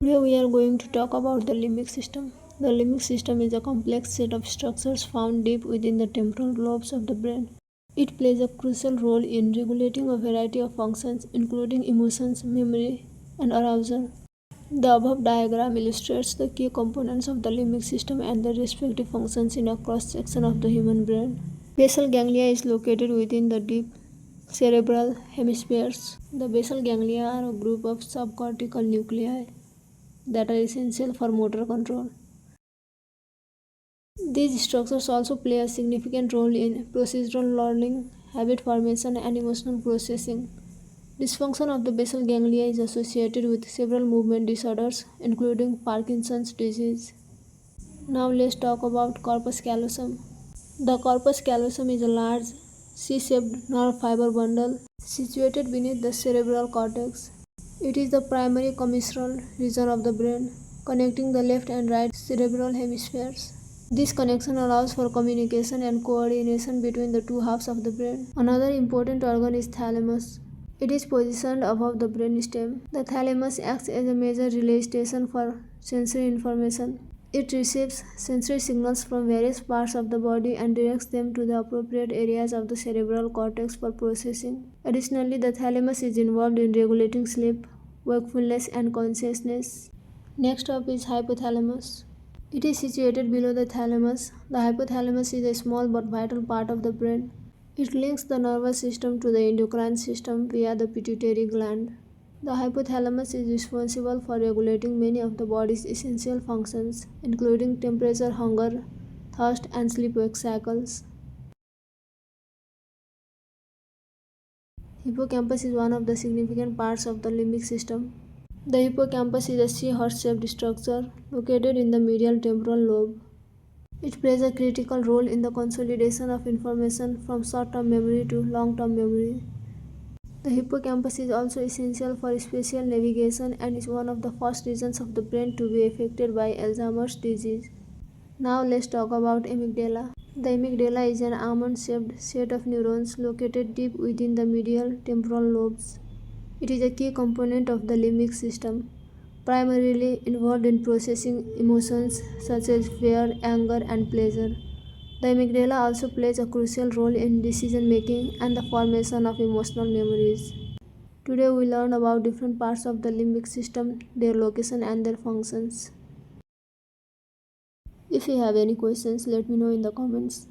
Today we are going to talk about the limbic system. The limbic system is a complex set of structures found deep within the temporal lobes of the brain. It plays a crucial role in regulating a variety of functions, including emotions, memory, and arousal. The above diagram illustrates the key components of the limbic system and their respective functions in a cross section of the human brain. Basal ganglia is located within the deep cerebral hemispheres. The basal ganglia are a group of subcortical nuclei that are essential for motor control. These structures also play a significant role in procedural learning, habit formation, and emotional processing. Dysfunction of the basal ganglia is associated with several movement disorders, including Parkinson's disease. Now let's talk about corpus callosum. The corpus callosum is a large, C-shaped nerve fiber bundle situated beneath the cerebral cortex. It is the primary commissural region of the brain, connecting the left and right cerebral hemispheres. This connection allows for communication and coordination between the two halves of the brain. Another important organ is thalamus. It is positioned above the brainstem. The thalamus acts as a major relay station for sensory information. It receives sensory signals from various parts of the body and directs them to the appropriate areas of the cerebral cortex for processing. Additionally, the thalamus is involved in regulating sleep, wakefulness, and consciousness. Next up is hypothalamus. It is situated below the thalamus. The hypothalamus is a small but vital part of the brain. It links the nervous system to the endocrine system via the pituitary gland. The hypothalamus is responsible for regulating many of the body's essential functions, including temperature, hunger, thirst, and sleep-wake cycles. Hippocampus is one of the significant parts of the limbic system. The hippocampus is a C-horse-shaped structure located in the medial temporal lobe. It plays a critical role in the consolidation of information from short-term memory to long-term memory. The hippocampus is also essential for spatial navigation and is one of the first regions of the brain to be affected by Alzheimer's disease. Now let's talk about amygdala. The amygdala is an almond-shaped set of neurons located deep within the medial temporal lobes. It is a key component of the limbic system, primarily involved in processing emotions such as fear, anger, and pleasure. The amygdala also plays a crucial role in decision making and the formation of emotional memories. Today we learned about different parts of the limbic system, their location, and their functions. If you have any questions, let me know in the comments.